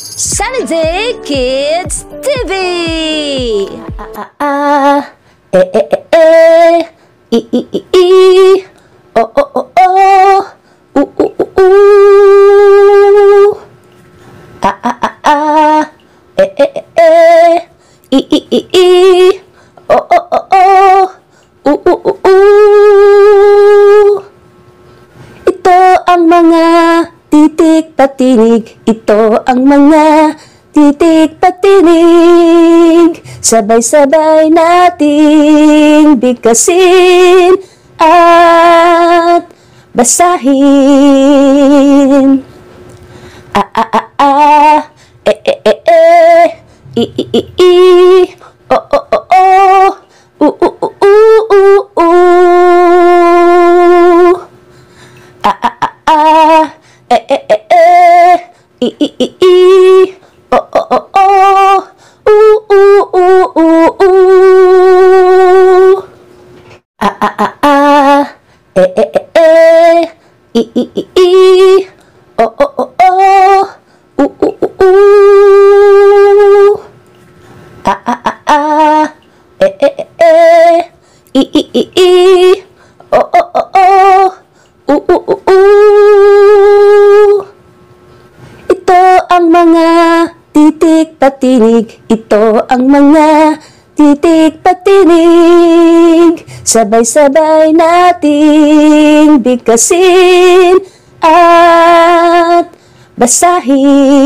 Sunny Day Kids TV! Ito ang mga titik patinig, ito ang mga titik patinig. Sabay-sabay nating bigkasin at basahin. Ito ang mga titik patinig, ito ang mga titik patinig. Sabay-sabay nating bigkasin at basahin.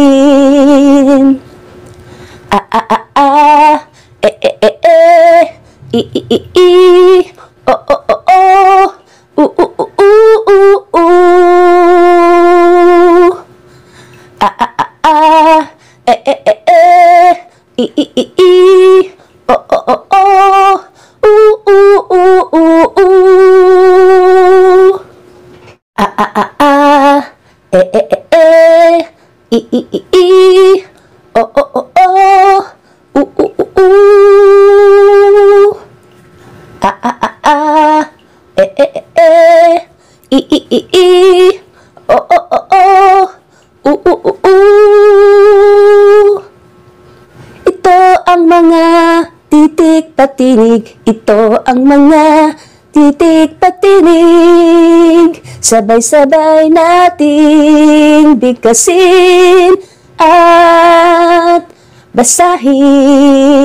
Ito ang mga titik patinig, ito ang mga titik patinig. Sabay-sabay nating bigkasin at basahin.